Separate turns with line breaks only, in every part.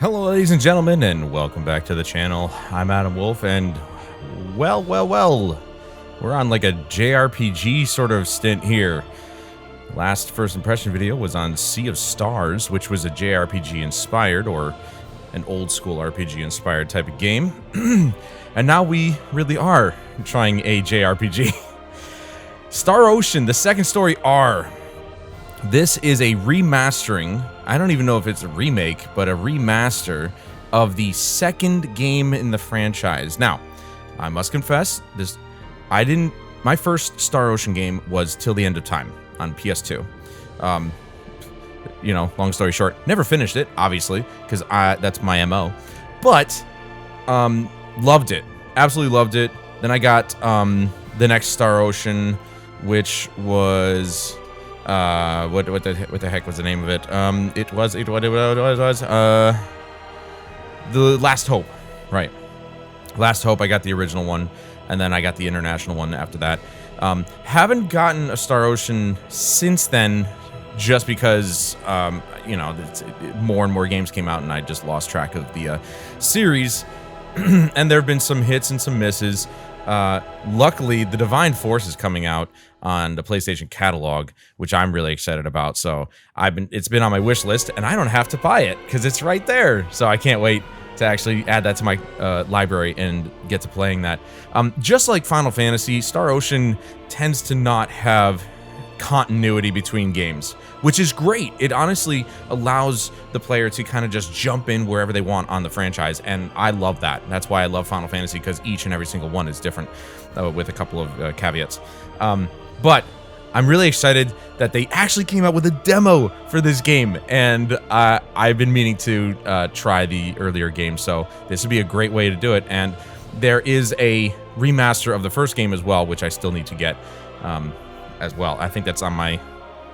Hello, ladies and gentlemen, and welcome back to the channel. I'm Adam Wolf, and well, we're on like a JRPG sort of stint here. Last first impression video was on Sea of Stars, which was a JRPG inspired, or an old school RPG inspired type of game. And now we really are trying a JRPG. Star Ocean, the second story R. This is a remastering, I don't even know if it's a remake, but a remaster of the second game in the franchise. Now, I must confess, my first Star Ocean game was Till the End of Time on PS2. Long story short, never finished it, obviously, because that's my MO. But, loved it. Absolutely loved it. Then I got the next Star Ocean, which was... what the heck was the name of it? It was The Last Hope, right? Last Hope. I got the original one, and then I got the international one after that. Haven't gotten a Star Ocean since then, just because more and more games came out, and I just lost track of the series. And there have been some hits and some misses. Luckily, the Divine Force is coming out on the PlayStation catalog, which I'm really excited about. So it's been on my wish list, and I don't have to buy it because it's right there. So I can't wait to actually add that to my library and get to playing that. Just like Final Fantasy, Star Ocean tends to not have continuity between games, which is great. It honestly allows the player to kind of just jump in wherever they want on the franchise, and I love that. That's why I love Final Fantasy, because each and every single one is different, with a couple of caveats. But I'm really excited that they actually came out with a demo for this game, and I've been meaning to try the earlier game, so this would be a great way to do it. And there is a remaster of the first game as well, which I still need to get as well. I think that's on my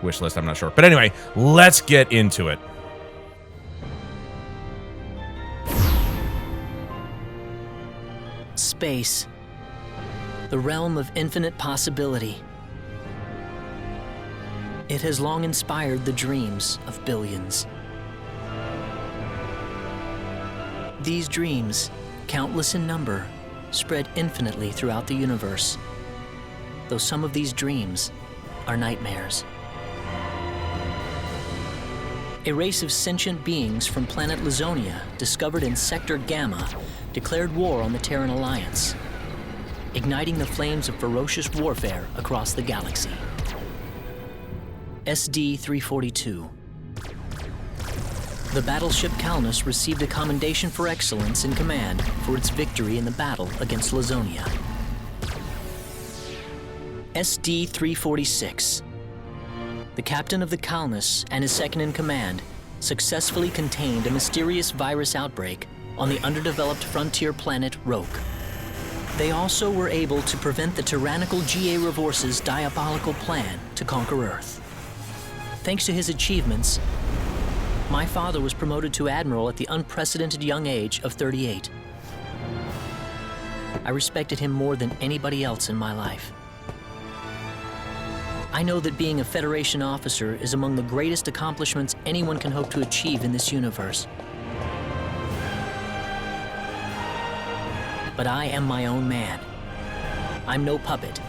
wish list, I'm not sure. But anyway, let's get into it.
Space. The realm of infinite possibility. It has long inspired the dreams of billions. These dreams, countless in number, spread infinitely throughout the universe, though some of these dreams are nightmares. A race of sentient beings from planet Lazonia, discovered in Sector Gamma, declared war on the Terran Alliance, igniting the flames of ferocious warfare across the galaxy. SD-342. The battleship Calnus received a commendation for excellence in command for its victory in the battle against Lazonia. SD-346. The captain of the Calnus and his second-in-command successfully contained a mysterious virus outbreak on the underdeveloped frontier planet Roke. They also were able to prevent the tyrannical G.A. Revorce's diabolical plan to conquer Earth. Thanks to his achievements, my father was promoted to admiral at the unprecedented young age of 38. I respected him more than anybody else in my life. I know that being a Federation officer is among the greatest accomplishments anyone can hope to achieve in this universe. But I am my own man. I'm no puppet.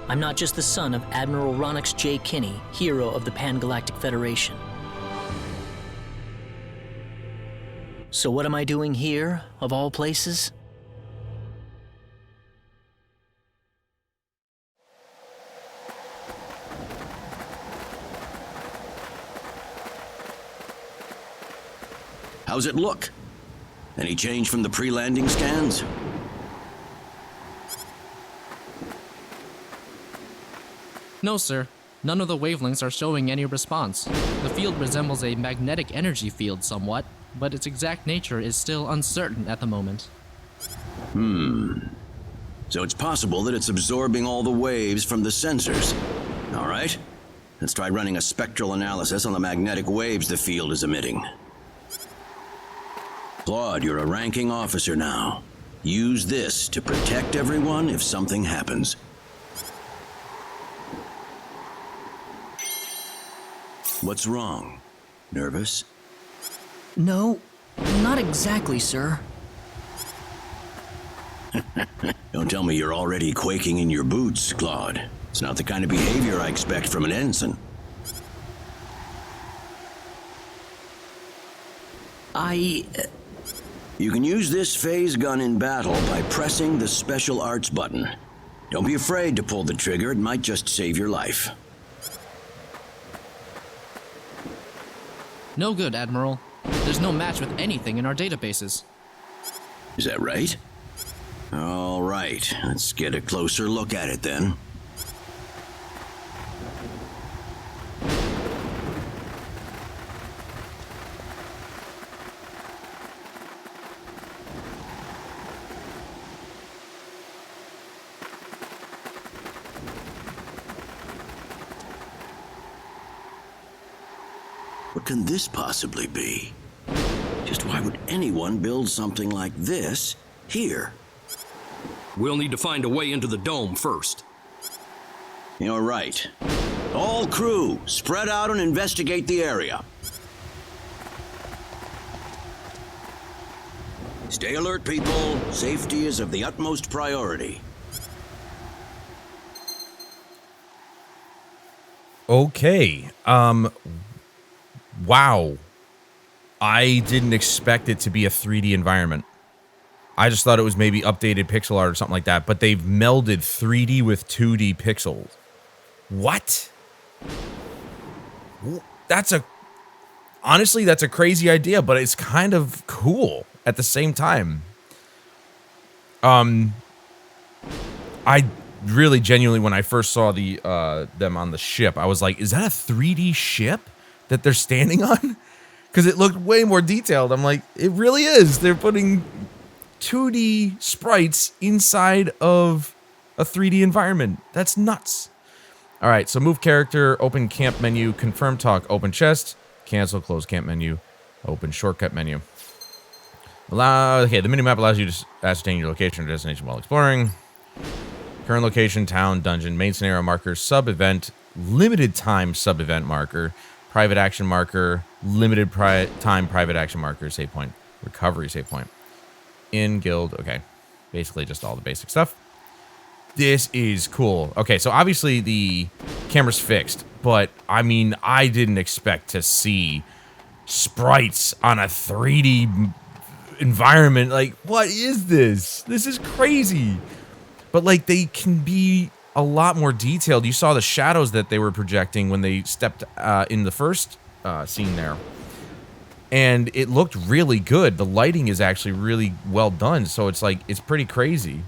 I'm not just the son of Admiral Ronix J. Kinney, hero of the Pan-Galactic Federation. So what am I doing here, of all places?
How's it look? Any change from the pre-landing scans?
No, sir. None of the wavelengths are showing any response. The field resembles a magnetic energy field somewhat, but its exact nature is still uncertain at the moment.
So it's possible that it's absorbing all the waves from the sensors. All right. Let's try running a spectral analysis on the magnetic waves the field is emitting. Claude, you're a ranking officer now. Use this to protect everyone if something happens. What's wrong? Nervous?
No, Not exactly, sir.
Don't tell me you're already quaking in your boots, Claude. It's not the kind of behavior I expect from an ensign. You can use this phase gun in battle by pressing the special arts button. Don't be afraid to pull the trigger, it might just save your life.
No good, Admiral. There's no match with anything in our databases.
Is that right? All right, let's get a closer look at it then. What can this possibly be? Just why would anyone build something like this here?
We'll need to find a way into the dome first.
You're right. All crew, spread out and investigate the area. Stay alert, people. Safety is of the utmost priority.
Okay. Wow. I didn't expect it to be a 3D environment. I just thought it was maybe updated pixel art or something like that, but they've melded 3D with 2D pixels. What? Honestly, that's a crazy idea, but it's kind of cool at the same time. I really genuinely, when I first saw them on the ship, I was like, is that a 3D ship that they're standing on? Because it looked way more detailed. I'm like, it really is. They're putting 2D sprites inside of a 3D environment. That's nuts. All right, so move character, open camp menu, confirm talk, open chest, cancel, close camp menu, open shortcut menu. Okay, the minimap allows you to ascertain your location or destination while exploring. Current location, town, dungeon, main scenario marker, sub-event, limited time sub-event marker, private action marker, limited time private action marker, save point, recovery save point. In guild, okay. Basically just all the basic stuff. This is cool. Okay, so obviously the camera's fixed, but I mean, I didn't expect to see sprites on a 3D environment. Like, what is this? This is crazy. But like, they can be a lot more detailed. You saw the shadows that they were projecting when they stepped in the first scene there. And it looked really good. The lighting is actually really well done. So it's like, it's pretty crazy.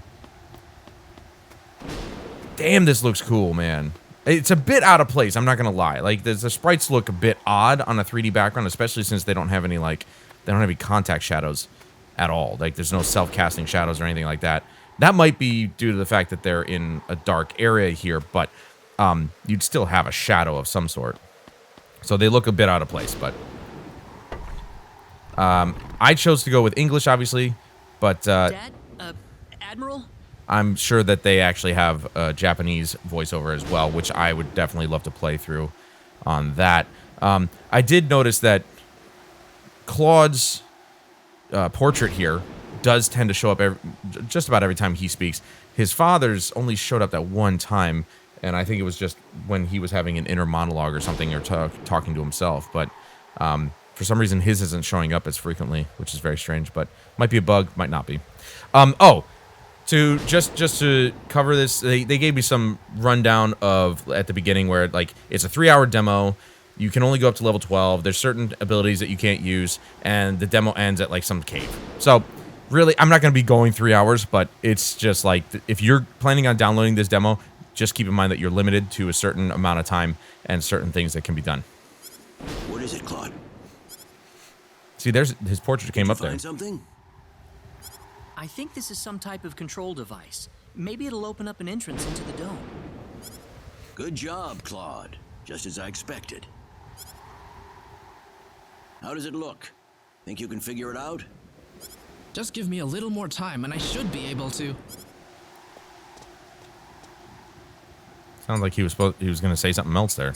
Damn, this looks cool, man. It's a bit out of place, I'm not gonna lie. Like, the sprites look a bit odd on a 3D background, especially since they don't have any, like, they don't have any contact shadows at all. Like, there's no self-casting shadows or anything like that. That might be due to the fact that they're in a dark area here, but you'd still have a shadow of some sort. So they look a bit out of place, but I chose to go with English, obviously, but
Dad? Admiral?
I'm sure that they actually have a Japanese voiceover as well, which I would definitely love to play through on that. I did notice that Claude's portrait here does tend to show up just about every time he speaks. His father's only showed up that one time, and I think it was just when he was having an inner monologue or something, or talking to himself. But for some reason, his isn't showing up as frequently, which is very strange. But might be a bug, might not be. To just to cover this, they gave me some rundown of at the beginning where like it's a 3-hour demo. You can only go up to level 12. There's certain abilities that you can't use, and the demo ends at like some cave. So really, I'm not going to be going 3 hours, but it's just like if you're planning on downloading this demo, just keep in mind that you're limited to a certain amount of time and certain things that can be done.
What is it, Claude?
See, there's his portrait came up there.
Find something?
I think this is some type of control device. Maybe it'll open up an entrance into the dome.
Good job, Claude. Just as I expected. How does it look? Think you can figure it out?
Just give me a little more time and I should be able to.
Sounds like he was going to say something else there.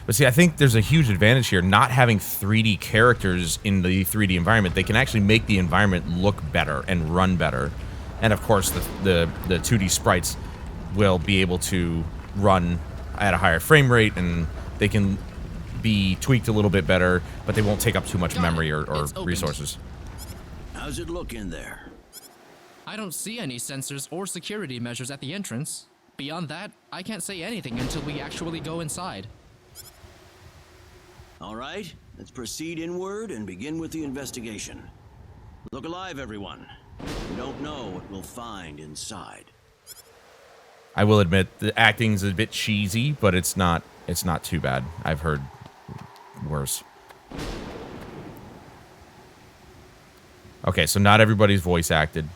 But see, I think there's a huge advantage here, not having 3D characters in the 3D environment. They can actually make the environment look better and run better. And of course, the 2D sprites will be able to run at a higher frame rate, and they can be tweaked a little bit better, but they won't take up too much memory or resources.
How's it look in there?
I don't see any sensors or security measures at the entrance. Beyond that, I can't say anything until we actually go inside.
All right, let's proceed inward and begin with the investigation. Look alive, everyone. We don't know what we'll find inside.
I will admit the acting's a bit cheesy, but it's not too bad. I've heard worse. Okay, so not everybody's voice acted.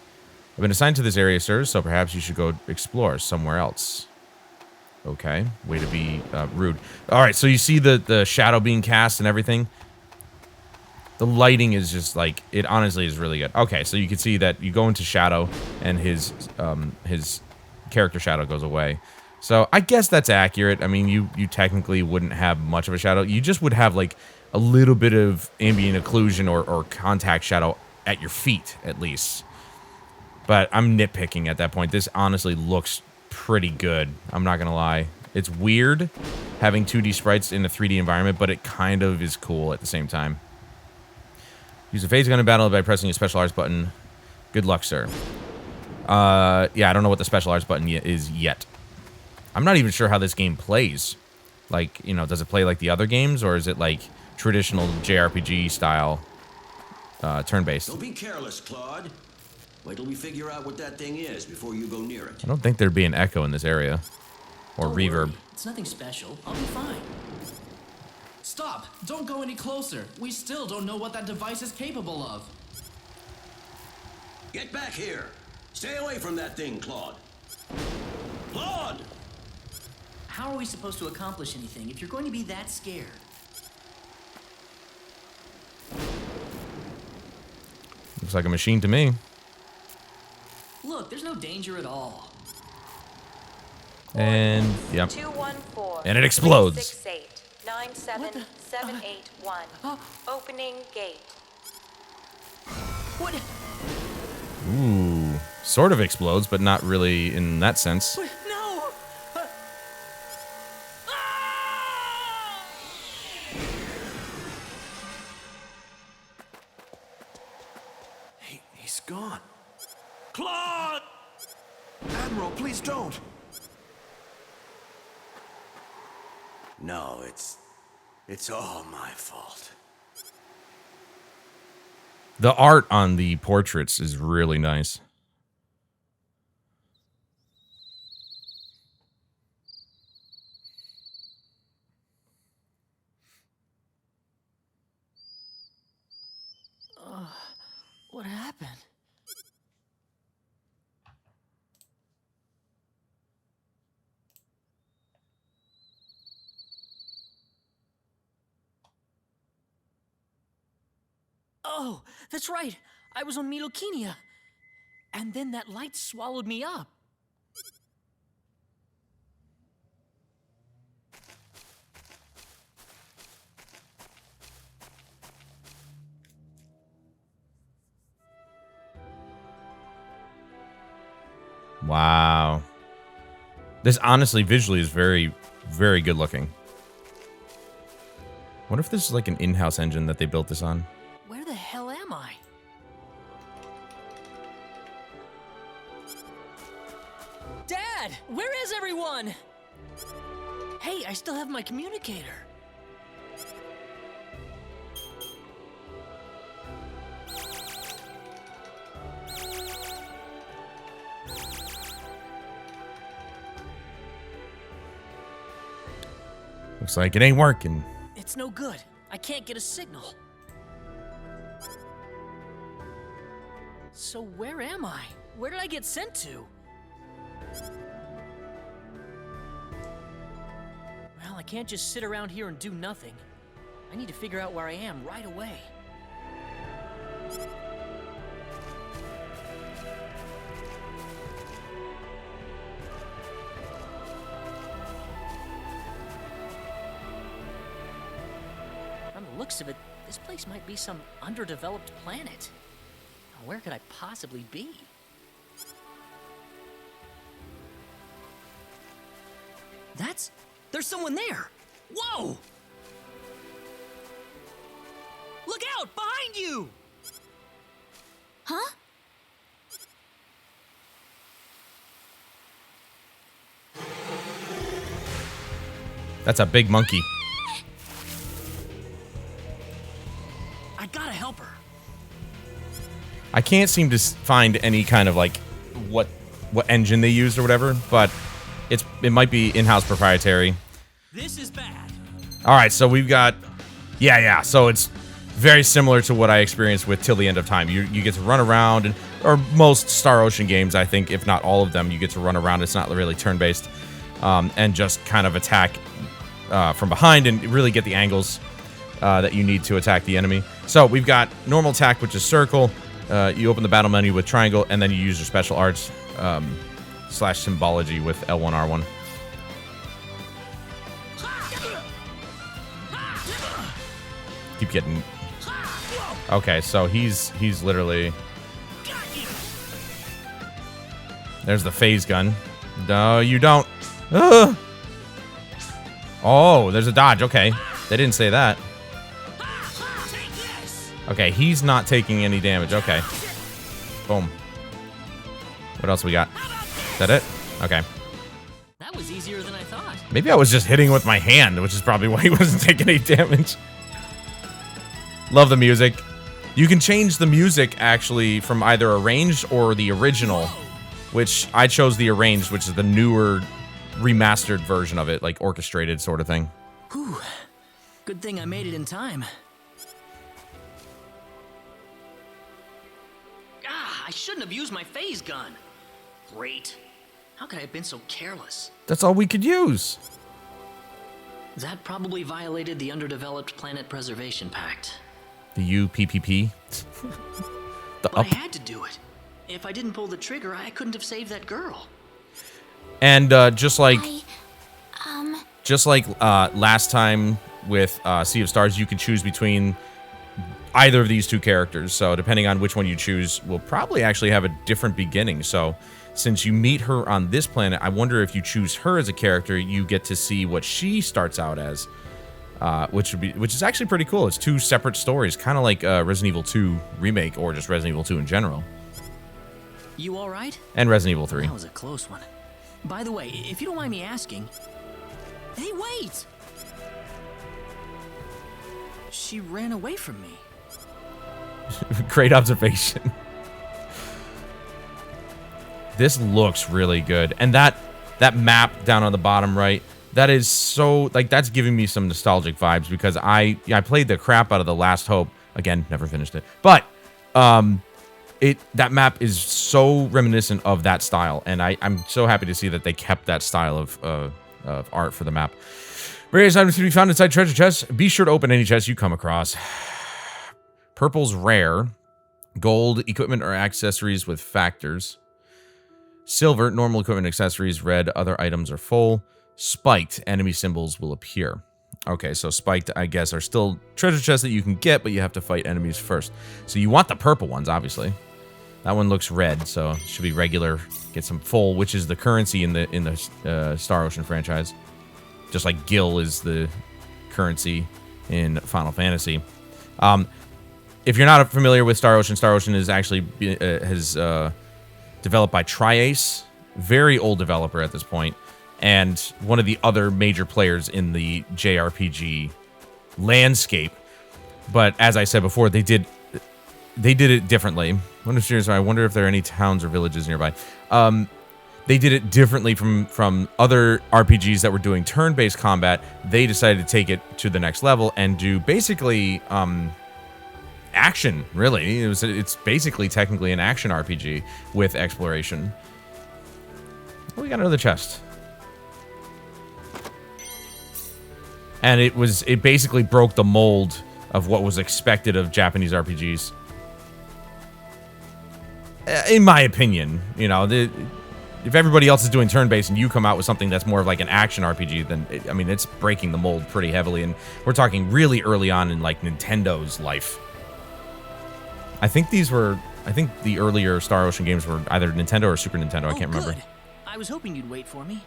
I've been assigned to this area, sir, so perhaps you should go explore somewhere else. Okay, way to be rude. All right, so you see the shadow being cast and everything. The lighting is just like, it honestly is really good. Okay, so you can see that you go into shadow and his character shadow goes away. So I guess that's accurate. I mean, you technically wouldn't have much of a shadow. You just would have like a little bit of ambient occlusion or contact shadow at your feet, at least. But I'm nitpicking at that point. This honestly looks pretty good. I'm not going to lie. It's weird having 2D sprites in a 3D environment, but it kind of is cool at the same time. Use a phase gun in battle by pressing a special arts button. Good luck, sir. Yeah, I don't know what the special arts button is yet. I'm not even sure how this game plays. Like, you know, does it play like the other games, or is it like traditional JRPG style turn-based?
Don't be careless, Claude. Wait till we figure out what that thing is before you go near it.
I don't think there'd be an echo in this area. Or
Don't
reverb.
worry. It's nothing special. I'll be fine.
Stop! Don't go any closer. We still don't know what that device is capable of.
Get back here. Stay away from that thing, Claude. Claude!
How are we supposed to accomplish anything if you're going to be that scared?
Looks like a machine to me.
Look, there's no danger at all.
And, yep.
214.
And it explodes.
368 97781. Opening gate.
What?
Ooh. Sort of explodes, but not really in that sense.
What? No!
He's gone.
Claude!
Admiral, please don't.
No, it's all my fault.
The art on the portraits is really nice.
What happened? Oh, that's right. I was on Milokenia. And then that light swallowed me up.
Wow. This honestly, visually, is very, very good looking. Wonder if this is like an in-house engine that they built this on.
Where the hell am I? Dad! Where is everyone? Hey, I still have my communicator.
Looks like it ain't working.
It's no good. I can't get a signal. So where am I? Where did I get sent to? Well, I can't just sit around here and do nothing. I need to figure out where I am right away. looks of it, this place might be some underdeveloped planet. Now, where could I possibly be? There's someone there! Whoa! Look out! Behind you! Huh?
That's a big monkey.
I gotta help her.
I can't seem to find any kind of like what engine they used or whatever, but it might be in-house proprietary.
This is bad.
All right, so we've got yeah. So it's very similar to what I experienced with Till the End of Time. You get to run around, or most Star Ocean games, I think, if not all of them, you get to run around. It's not really turn-based, and just kind of attack from behind and really get the angles that you need to attack the enemy. So we've got normal attack, which is circle. You open the battle menu with triangle, and then you use your special arts / symbology with L1, R1. Keep getting... Okay, so he's literally... There's the phase gun. No, you don't. Ugh. Oh, there's a dodge. Okay. They didn't say that. Okay, he's not taking any damage. Okay. Boom. What else we got? Is that it? Okay.
That was easier than I thought.
Maybe I was just hitting with my hand, which is probably why he wasn't taking any damage. Love the music. You can change the music, actually, from either arranged or the original, which I chose the arranged, which is the newer, remastered version of it, like orchestrated sort of thing.
Whew. Good thing I made it in time. I shouldn't have used my phase gun. Great. How could I have been so careless?
That's all we could use.
That probably violated the Underdeveloped Planet Preservation Pact.
The UPPP.
But I had to do it. If I didn't pull the trigger, I couldn't have saved that girl.
And just like last time with Sea of Stars, you can choose between either of these two characters. So depending on which one you choose, will probably actually have a different beginning. So since you meet her on this planet, I wonder if you choose her as a character, you get to see what she starts out as, which is actually pretty cool. It's two separate stories, kind of like Resident Evil 2 remake or just Resident Evil 2 in general.
You all right?
And Resident Evil 3.
That was a close one. By the way, if you don't mind me asking, hey, wait! She ran away from me.
Great observation. This looks really good. And that map down on the bottom right, that is so, like, that's giving me some nostalgic vibes because I played the crap out of The Last Hope. Again, never finished it. But that map is so reminiscent of that style, and I'm so happy to see that they kept that style of art for the map. Various items can be found inside treasure chests. Be sure to open any chest you come across. Purple's rare. Gold, equipment or accessories with factors. Silver, normal equipment accessories. Red, other items are full. Spiked, enemy symbols will appear. Okay, so spiked, I guess, are still treasure chests that you can get, but you have to fight enemies first. So you want the purple ones, obviously. That one looks red, so it should be regular. Get some full, which is the currency in the Star Ocean franchise. Just like Gil is the currency in Final Fantasy. If you're not familiar with Star Ocean is actually developed by Tri-Ace, very old developer at this point, and one of the other major players in the JRPG landscape. But as I said before, they did it differently. I wonder if there are any towns or villages nearby. They did it differently from other RPGs that were doing turn-based combat. They decided to take it to the next level and do basically action, really. It's basically technically an action RPG with exploration. Oh, we got another chest. And it basically broke the mold of what was expected of Japanese RPGs. In my opinion, you know, if everybody else is doing turn-based and you come out with something that's more of like an action RPG, then I mean, it's breaking the mold pretty heavily. And we're talking really early on in like Nintendo's life. I think the earlier Star Ocean games were either Nintendo or Super Nintendo. I can't remember.
Good. I was hoping you'd wait for me.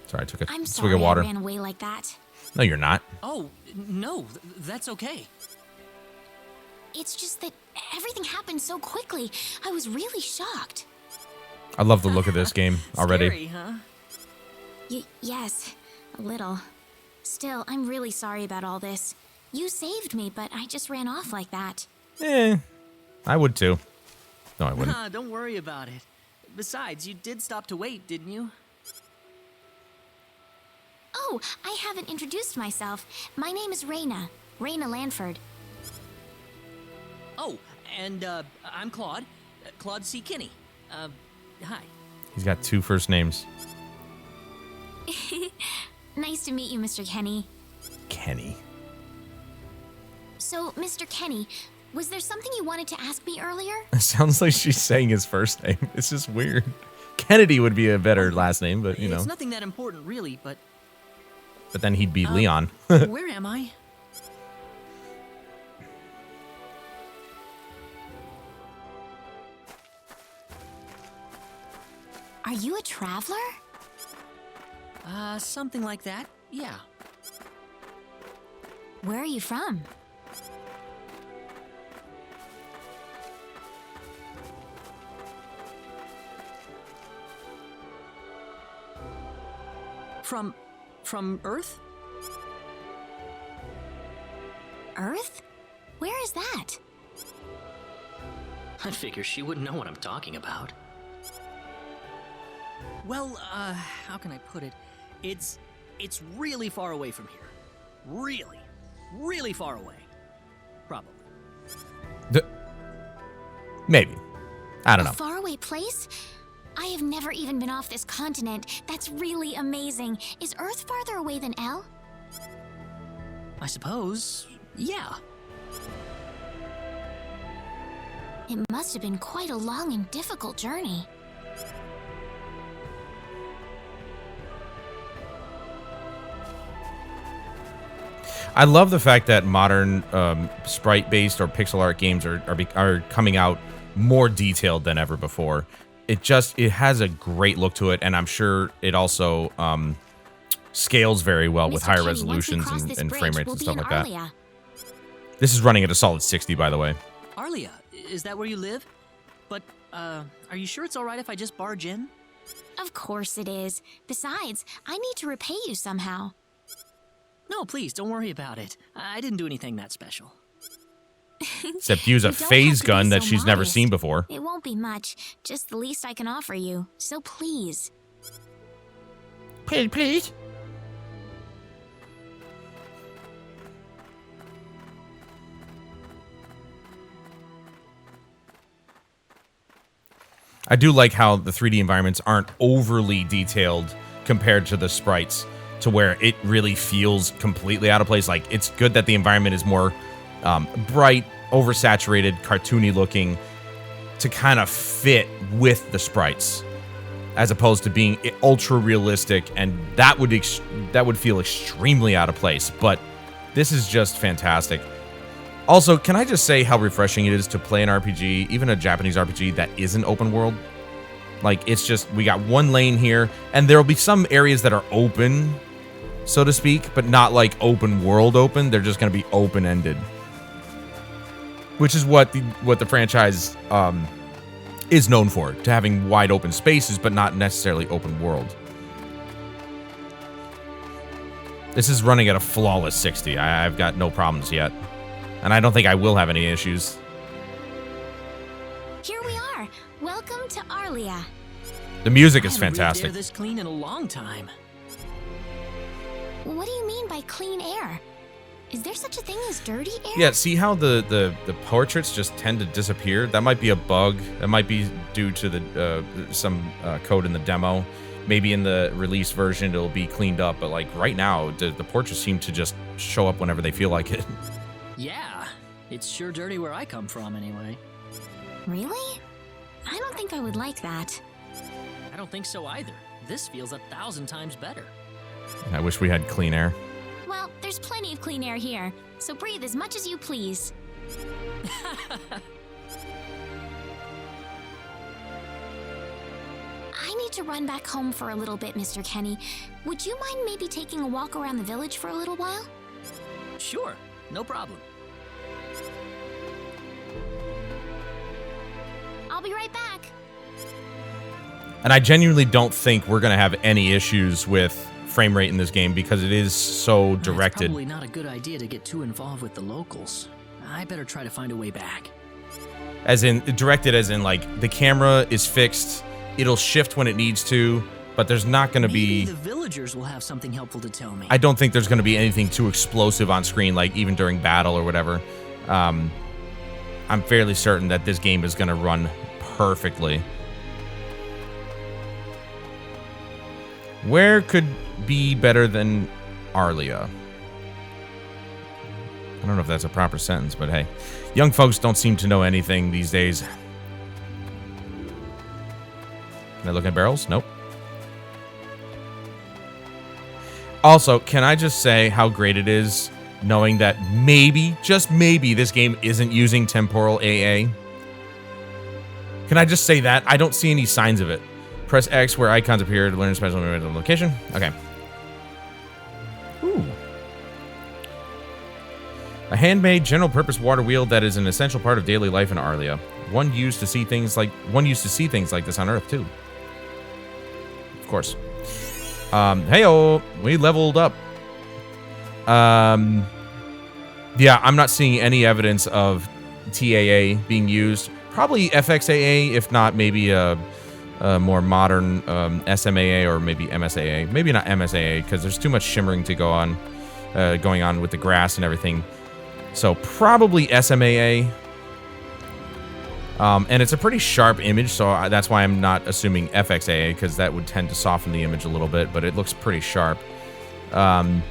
Sorry, I took a
I'm
swig
sorry
of water.
I ran away like that.
No, you're not.
Oh, no, that's okay.
It's just that everything happened so quickly. I was really shocked.
I love the look of this game already.
Scary, huh?
Yes, a little. Still, I'm really sorry about all this. You saved me, but I just ran off like that.
I would too. No, I wouldn't.
Don't worry about it. Besides, you did stop to wait, didn't you?
Oh, I haven't introduced myself. My name is Raina. Raina Lanford.
Oh, and I'm Claude. Claude C. Kinney. Hi.
He's got 2 first names.
Nice to meet you, Mr. Kenny.
Kenny.
So, Mr. Kenny, was there something you wanted to ask me earlier?
It sounds like she's saying his first name. It's just weird. Kennedy would be a better last name, but you know.
It's nothing that important, really, but...
But then he'd be Leon.
Where am I?
Are you a traveler?
Something like that, yeah.
Where are you from?
From Earth?
Earth? Where is that?
I figure she wouldn't know what I'm talking about. Well, how can I put it? It's really far away from here. Really, really far away. Probably.
Maybe. I don't know.
A faraway place? I have never even been off this continent. That's really amazing. Is Earth farther away than L?
I suppose, yeah.
It must have been quite a long and difficult journey.
I love the fact that modern sprite-based or pixel art games are coming out more detailed than ever before. It has a great look to it, and I'm sure it also scales very well with higher resolutions and frame rates and stuff like that. This is running at a solid 60, by the way.
Arlia, is that where you live? But, are you sure it's alright if I just barge in?
Of course it is. Besides, I need to repay you somehow.
No, please, don't worry about it. I didn't do anything that special.
Except use a phase gun that she's never seen before.
It won't be much, just the least I can offer you. So please.
Please. I do like how the 3D environments aren't overly detailed compared to the sprites, to where it really feels completely out of place. Like, it's good that the environment is more bright, oversaturated, cartoony looking to kind of fit with the sprites, as opposed to being ultra realistic, and that would feel extremely out of place. But this is just fantastic. Also, can I just say how refreshing it is to play an RPG, even a Japanese RPG, that isn't open world? Like, it's just, we got one lane here, and there'll be some areas that are open, so to speak, but not like open world open. They're just going to be open-ended. Which is what the franchise is known for, to having wide open spaces, but not necessarily open world. This is running at a flawless 60. I've got no problems yet. And I don't think I will have any issues.
Here we are. Welcome to Arlia.
The music is
I haven't breathed
fantastic.
air this clean in a long time.
What do you mean by clean air? Is there such a thing as dirty air?
Yeah, see how the portraits just tend to disappear? That might be a bug. That might be due to the some code in the demo. Maybe in the release version it'll be cleaned up, but like right now, the portraits seem to just show up whenever they feel like it.
Yeah, it's sure dirty where I come from anyway.
Really? I don't think think I would like that.
I don't think so either. This feels 1,000 times better.
I wish we had clean air.
Well, there's plenty of clean air here, so breathe as much as you please. I need to run back home for a little bit, Mr. Kenny. Would you mind maybe taking a walk around the village for a little while?
Sure, no problem.
I'll be right back.
And I genuinely don't think we're going to have any issues with frame rate in this game because it is so directed.
It's probably not a good idea to get too involved with the locals. I better try to find a way back.
As in, directed as in, like, the camera is fixed, it'll shift when it needs to, but there's not going to be...
Maybe the villagers will have something helpful to tell me.
I don't think there's going to be anything too explosive on screen, like even during battle or whatever. I'm fairly certain that this game is going to run perfectly. Where could be better than Arlia? I don't know if that's a proper sentence, but hey. Young folks don't seem to know anything these days. Can I look at barrels? Nope. Also, can I just say how great it is knowing that maybe, just maybe, this game isn't using temporal AA? Can I just say that? I don't see any signs of it. Press X where icons appear to learn a special movement on location. Okay. Ooh. A handmade general-purpose water wheel that is an essential part of daily life in Arlia. One used to see things like this on Earth too. Of course. Hey-oh, we leveled up. Yeah, I'm not seeing any evidence of TAA being used. Probably FXAA, if not maybe a more modern SMAA or maybe MSAA. Maybe not MSAA because there's too much shimmering to going on with the grass and everything. So probably SMAA. And it's a pretty sharp image, so that's why I'm not assuming FXAA, because that would tend to soften the image a little bit, but it looks pretty sharp. Either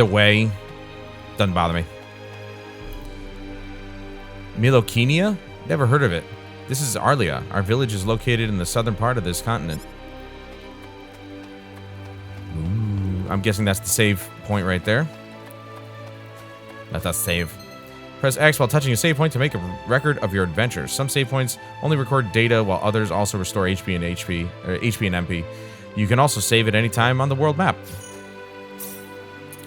way, doesn't bother me. Milokenia? Never heard of it. This is Arlia. Our village is located in the southern part of this continent. Ooh, I'm guessing that's the save point right there. Let us save. Press X while touching a save point to make a record of your adventures. Some save points only record data, while others also restore HP and MP. You can also save at any time on the world map.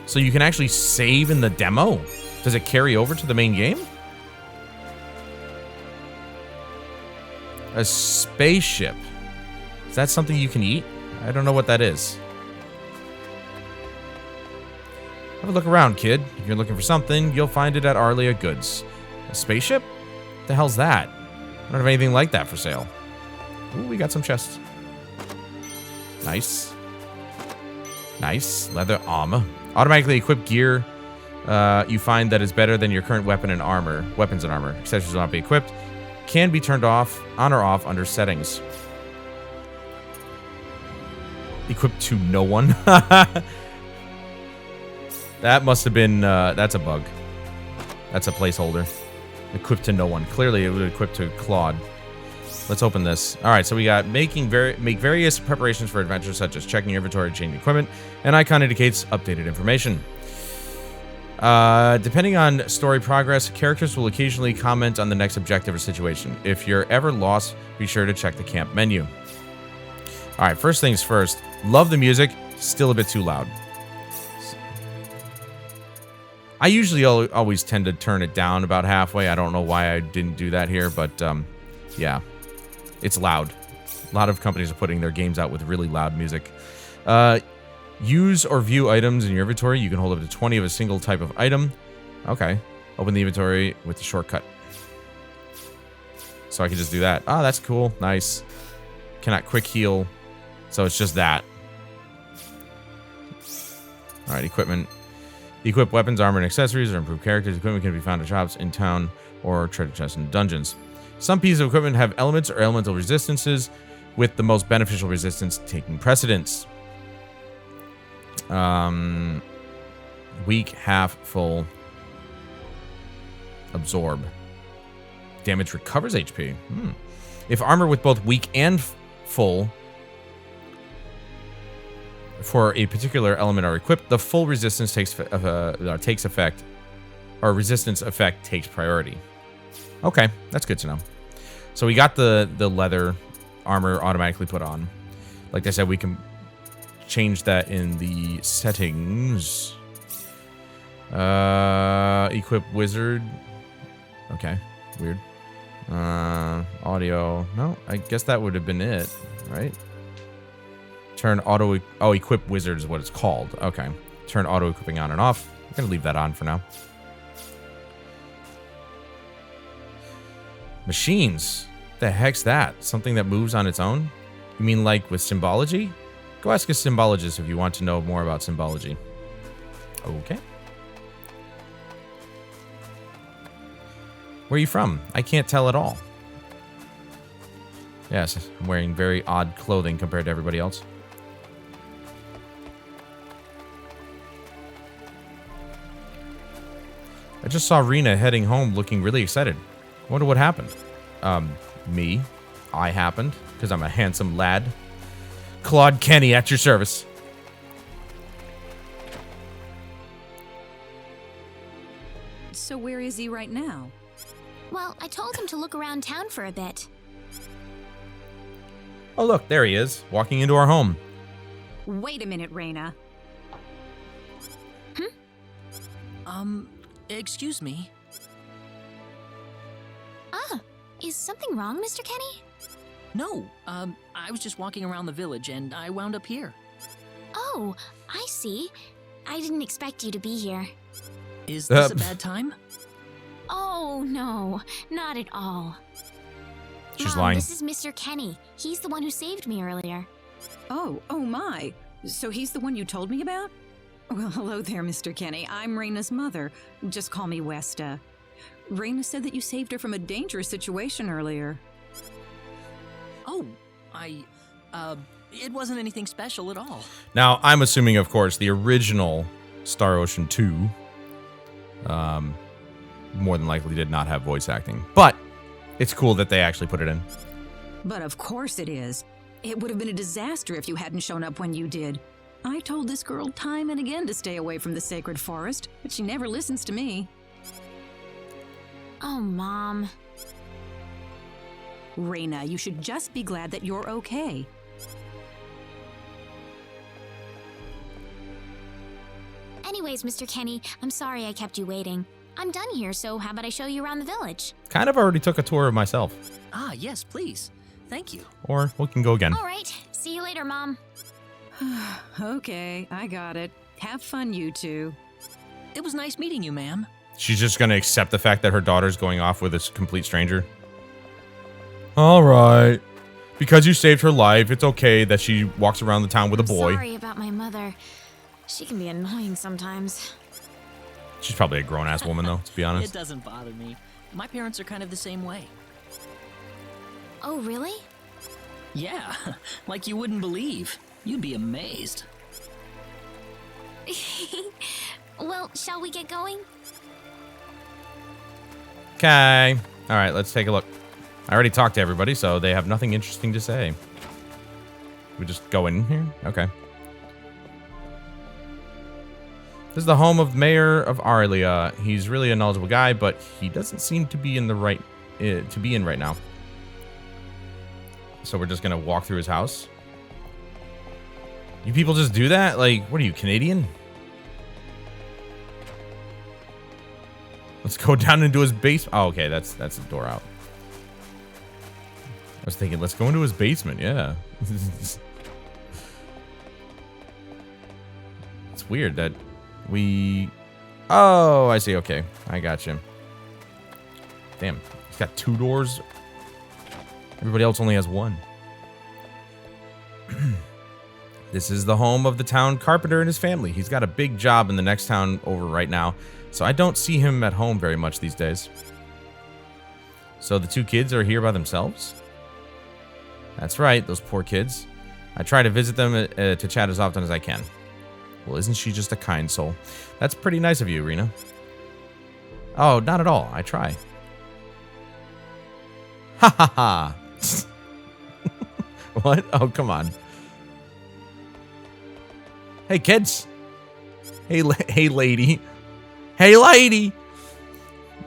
So you can actually save in the demo. Does it carry over to the main game? A spaceship. Is that something you can eat? I don't know what that is. Have a look around, kid. If you're looking for something, you'll find it at Arlia Goods. A spaceship? What the hell's that? I don't have anything like that for sale. Ooh, we got some chests. Nice. Nice. Leather armor. Automatically equipped gear you find that is better than your current weapons and armor. Accessories will not be equipped. Can be turned on or off under settings. Equipped to no one. That must have been, that's a bug. That's a placeholder. Equipped to no one. Clearly, it would equip to Claude. Let's open this. All right, so we got make various preparations for adventures, such as checking your inventory, changing equipment, and icon indicates updated information. Depending on story progress, characters will occasionally comment on the next objective or situation. If you're ever lost, be sure to check the camp menu. All right, first things first. Love the music. Still a bit too loud. I usually always tend to turn it down about halfway. I don't know why I didn't do that here, but yeah, it's loud. A lot of companies are putting their games out with really loud music. Use or view items in your inventory. You can hold up to 20 of a single type of item. Okay. Open the inventory with the shortcut. So I can just do that. Oh, that's cool. Nice. Cannot quick heal. So it's just that. All right, equipment. Equip weapons, armor, and accessories or improve characters. Equipment can be found in shops, in town, or treasure chests in dungeons. Some pieces of equipment have elements or elemental resistances, with the most beneficial resistance taking precedence. Weak, half, full. Absorb. Damage recovers HP. If armor with both weak and full for a particular element are equipped, the full resistance takes effect, or resistance effect takes priority. Okay, that's good to know. So we got the leather armor automatically put on. Like I said, we can change that in the settings. Equip wizard. Okay, weird. Audio. No, I guess that would have been it, right? Turn auto... Oh, equip wizard is what it's called. Okay. Turn auto equipping on and off. I'm going to leave that on for now. Machines. The heck's that? Something that moves on its own? You mean like with symbology? Go ask a symbologist if you want to know more about symbology. Okay. Where are you from? I can't tell at all. Yes, I'm wearing very odd clothing compared to everybody else. I just saw Rena heading home looking really excited. Wonder what happened. Me. I happened, because I'm a handsome lad. Claude Kenny at your service.
So where is he right now?
Well, I told him to look around town for a bit.
Oh, look, there he is, walking into our home.
Wait a minute, Rena.
Excuse me.
Ah, is something wrong, Mr. Kenny?
No, I was just walking around the village and I wound up here.
Oh, I see. I didn't expect you to be here.
Is this a bad time?
Oh, no, not at all.
She's
Mom,
lying.
This is Mr. Kenny. He's the one who saved me earlier.
Oh my. So he's the one you told me about? Well, hello there, Mr. Kenny. I'm Rena's mother. Just call me Westa. Rena said that you saved her from a dangerous situation earlier.
Oh, it wasn't anything special at all.
Now, I'm assuming, of course, the original Star Ocean 2 more than likely did not have voice acting. But it's cool that they actually put it in.
But of course it is. It would have been a disaster if you hadn't shown up when you did. I told this girl time and again to stay away from the sacred forest, but she never listens to me.
Oh, Mom.
Rena, you should just be glad that you're okay.
Anyways, Mr. Kenny, I'm sorry I kept you waiting. I'm done here, so how about I show you around the village?
Kind of already took a tour of myself.
Ah, yes, please. Thank you.
Or we can go again.
All right. See you later, Mom.
Okay, I got it. Have fun, you two.
It was nice meeting you, ma'am.
She's just going to accept the fact that her daughter's going off with a complete stranger. All right. Because you saved her life, it's okay that she walks around the town with a boy.
Sorry about my mother. She can be annoying sometimes.
She's probably a grown-ass woman, though, to be honest.
It doesn't bother me. My parents are kind of the same way.
Oh, really?
Yeah, like you wouldn't believe. You'd be amazed.
Well, shall we get going?
Okay. All right, let's take a look. I already talked to everybody, so they have nothing interesting to say. We just go in here? Okay. This is the home of Mayor of Arlia. He's really a knowledgeable guy, but he doesn't seem to be in the right right now. So we're just gonna walk through his house. You people just do that? Like, what are you, Canadian? Let's go down into his basement. Oh, okay, that's the door out. I was thinking, let's go into his basement. Yeah. It's weird that we... Oh, I see. Okay, I got you. Damn, he's got 2 doors. Everybody else only has 1. This is the home of the town carpenter and his family. He's got a big job in the next town over right now, so I don't see him at home very much these days. So the 2 kids are here by themselves? That's right, those poor kids. I try to visit them to chat as often as I can. Well, isn't she just a kind soul? That's pretty nice of you, Rena. Oh, not at all. I try. Ha ha ha. What? Oh, come on. Hey, kids. Hey, hey, lady. Hey, lady.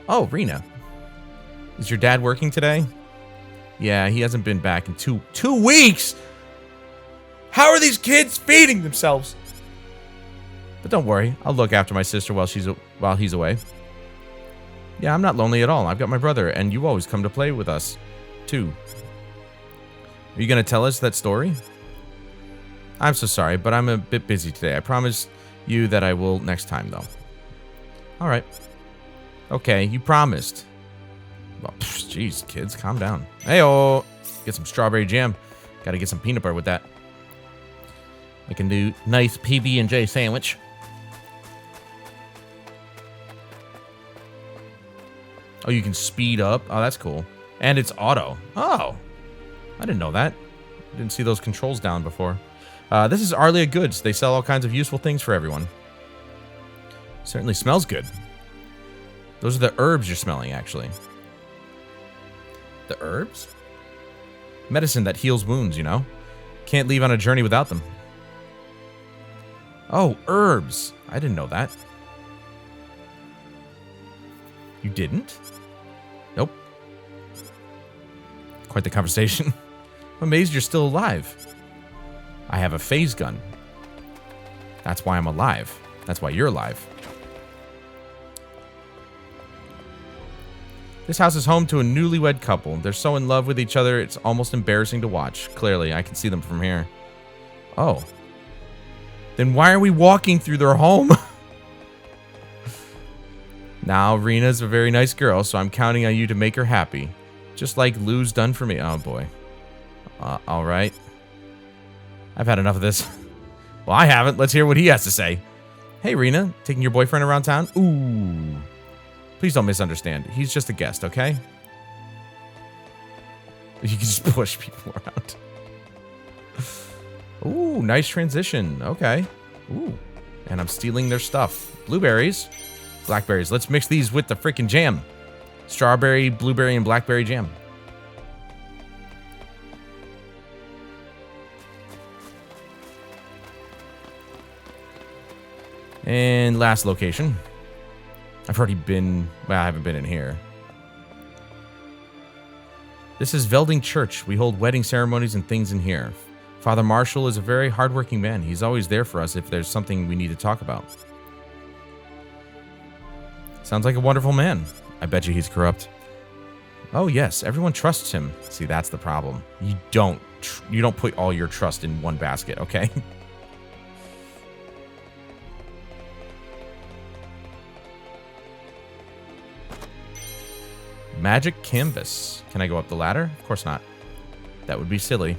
Oh, Rena. Is your dad working today? Yeah, he hasn't been back in two weeks. How are these kids feeding themselves? But don't worry, I'll look after my sister while he's away. Yeah, I'm not lonely at all. I've got my brother, and you always come to play with us, too. Are you going to tell us that story? I'm so sorry, but I'm a bit busy today. I promise you that I will next time, though. All right. Okay, you promised. Well, jeez, kids, calm down. Hey-oh, get some strawberry jam. Got to get some peanut butter with that. I can do nice PB&J sandwich. Oh, you can speed up. Oh, that's cool. And it's auto. Oh, I didn't know that. Didn't see those controls down before. This is Arlia Goods. They sell all kinds of useful things for everyone. Certainly smells good. Those are the herbs you're smelling, actually. The herbs? Medicine that heals wounds, you know? Can't leave on a journey without them. Oh, herbs. I didn't know that. You didn't? Nope. Quite the conversation. I'm amazed you're still alive. I have a phase gun. That's why I'm alive. That's why you're alive. This house is home to a newlywed couple. They're so in love with each other, it's almost embarrassing to watch. Clearly, I can see them from here. Oh. Then why are we walking through their home? Now, Rena's a very nice girl, so I'm counting on you to make her happy. Just like Lou's done for me. Oh, boy. All right. I've had enough of this. Well, I haven't. Let's hear what he has to say. Hey, Rena. Taking your boyfriend around town? Ooh. Please don't misunderstand. He's just a guest, okay? You can just push people around. Ooh, nice transition. Okay. Ooh. And I'm stealing their stuff. Blueberries. Blackberries. Let's mix these with the freaking jam. Strawberry, blueberry, and blackberry jam. And last location. I've already been... Well, I haven't been in here. This is Velding Church. We hold wedding ceremonies and things in here. Father Marshall is a very hardworking man. He's always there for us if there's something we need to talk about. Sounds like a wonderful man. I bet you he's corrupt. Oh, yes. Everyone trusts him. See, that's the problem. You don't put all your trust in one basket, okay? Magic canvas. Can I go up the ladder? Of course not. That would be silly.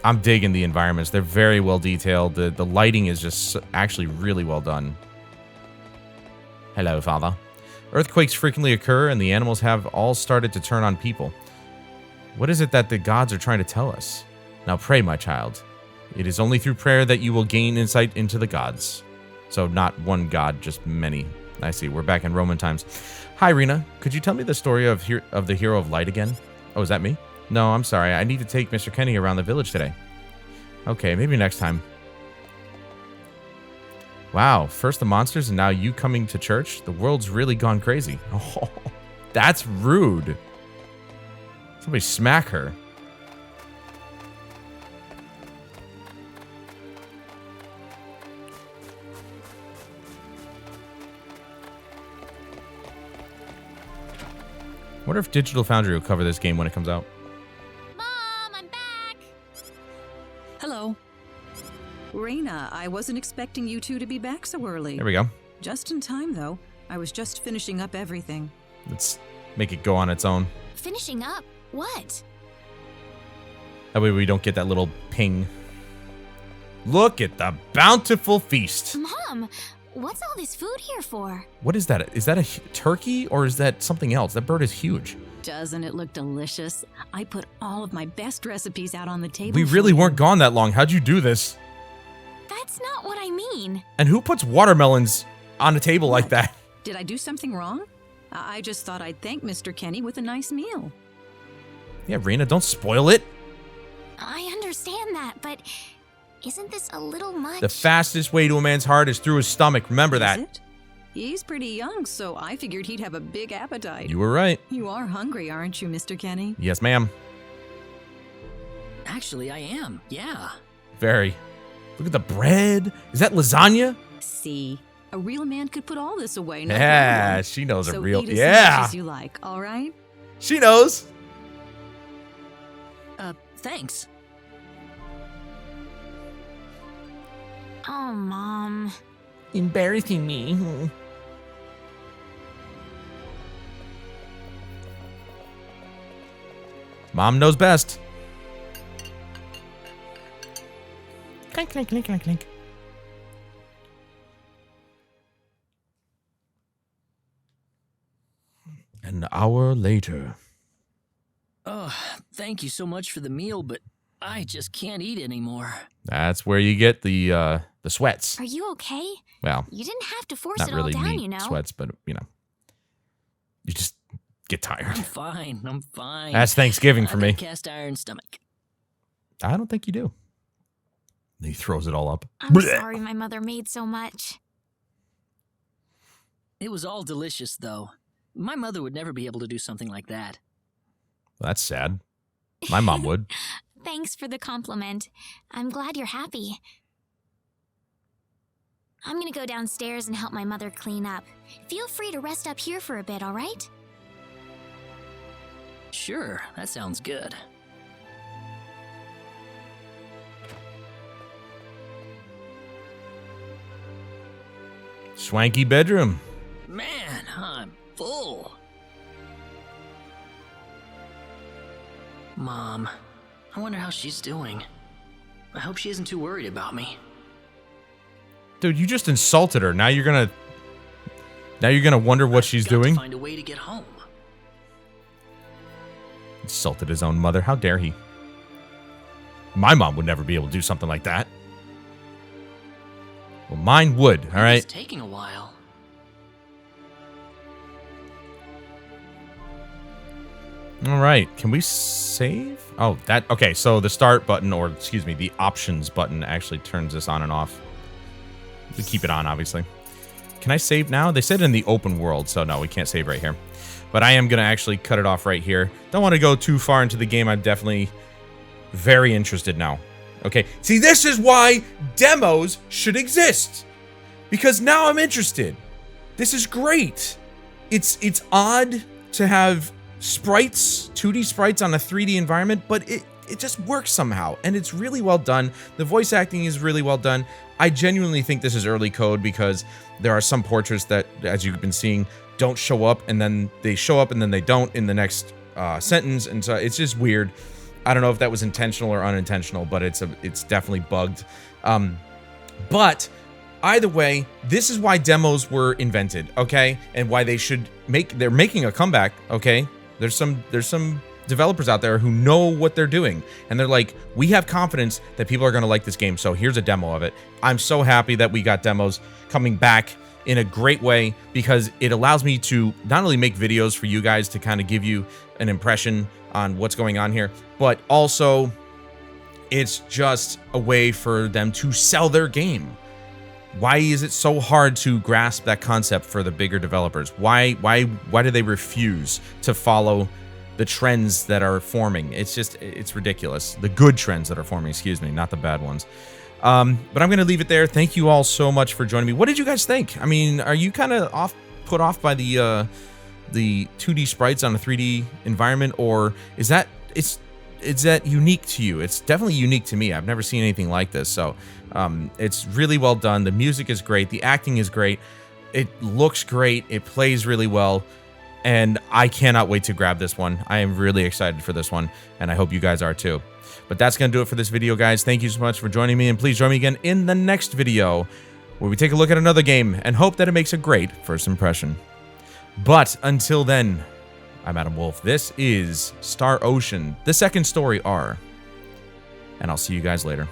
I'm digging the environments. They're very well detailed. The lighting is just actually really well done. Hello, Father. Earthquakes frequently occur, and the animals have all started to turn on people. What is it that the gods are trying to tell us? Now pray, my child. It is only through prayer that you will gain insight into the gods. So not one god, just many. I see. We're back in Roman times. Hi, Rena. Could you tell me the story of the Hero of Light again? Oh, is that me? No, I'm sorry. I need to take Mr. Kenny around the village today. Okay, maybe next time. Wow, first the monsters and now you coming to church? The world's really gone crazy. Oh, that's rude. Somebody smack her. Wonder if Digital Foundry will cover this game when it comes out.
Mom, I'm back!
Hello. Rena, I wasn't expecting you two to be back so early.
There we go.
Just in time, though. I was just finishing up everything.
Let's make it go on its own.
Finishing up? What?
That way we don't get that little ping. Look at the bountiful feast.
Mom, what's all this food here for?
What is that? Is that a turkey or is that something else? That bird is huge.
Doesn't it look delicious? I put all of my best recipes out on the table.
We really weren't gone that long. How'd you do this?
That's not what I mean.
And who puts watermelons on a table like that?
Did I do something wrong? I just thought I'd thank Mr. Kenny with a nice meal.
Yeah, Rena, don't spoil it.
I understand that, but isn't this a little much?
The fastest way to a man's heart is through his stomach. Remember that.
Is it? He's pretty young, so I figured he'd have a big appetite.
You were right.
You are hungry, aren't you, Mr. Kenny?
Yes, ma'am.
Actually, I am, yeah.
Very. Look at the bread. Is that lasagna?
See, a real man could put all this away. No
Yeah,
problem.
she knows
So
a real.
eat as
Yeah,
much as you like, all right?
she knows.
Thanks.
Oh, Mom.
Embarrassing me. Mom knows best. Clink, clink, clink, clink, clink. An hour later.
Oh, thank you so much for the meal, but I just can't eat anymore.
That's where you get the sweats.
Are you okay?
Well,
You didn't have to force
not
it
really
all down,
meat
you know.
sweats, but you you just get tired.
I'm fine. I'm fine.
That's Thanksgiving
I've
for
got a
me.
cast iron stomach.
I don't think you do. He throws it all up.
I'm sorry my mother made so much.
It was all delicious, though. My mother would never be able to do something like that.
That's sad. My mom would.
Thanks for the compliment. I'm glad you're happy. I'm gonna go downstairs and help my mother clean up. Feel free to rest up here for a bit, all right?
Sure, that sounds good.
Swanky bedroom.
Man, I'm full. Mom, I wonder how she's doing. I hope she isn't too worried about me.
Dude, you just insulted her. Now you're gonna wonder what she's
Got to
doing.
find a way to get home.
Insulted his own mother. How dare he? My mom would never be able to do something like that. Well, mine would, all right?
It's taking a while.
All right, can we save? Oh, that, okay, so the start button, or excuse me, the options button actually turns this on and off. We keep it on, obviously. Can I save now? They said in the open world, so no, we can't save right here. But I am going to actually cut it off right here. Don't want to go too far into the game. I'm definitely very interested now. Okay, see, this is why demos should exist. Because now I'm interested. This is great. It's odd to have sprites, 2D sprites on a 3D environment, but it just works somehow, and it's really well done. The voice acting is really well done. I genuinely think this is early code because there are some portraits that, as you've been seeing, don't show up, and then they show up, and then they don't in the next sentence, and so it's just weird. I don't know if that was intentional or unintentional, but it's definitely bugged. But either way, this is why demos were invented, okay? And why they're making a comeback, okay? There's some developers out there who know what they're doing, and they're like, we have confidence that people are going to like this game, so here's a demo of it. I'm so happy that we got demos coming back in a great way, because it allows me to not only make videos for you guys to kind of give you an impression on what's going on here, but also it's just a way for them to sell their game. Why is it so hard to grasp that concept for the bigger developers? Why do they refuse to follow the trends that are forming? It's ridiculous. The good trends that are forming, excuse me, not the bad ones. But I'm going to leave it there. Thank you all so much for joining me. What did you guys think? I mean, are you kind of put off by the 2D sprites on a 3D environment, or is that unique to you? It's definitely unique to me. I've never seen anything like this. So it's really well done. The music is great. The acting is great. It looks great. It plays really well. And I cannot wait to grab this one. I am really excited for this one, and I hope you guys are too. But that's going to do it for this video, guys. Thank you so much for joining me, and please join me again in the next video, where we take a look at another game and hope that it makes a great first impression. But until then, I'm Adam Wolf. This is Star Ocean, the second story R, and I'll see you guys later.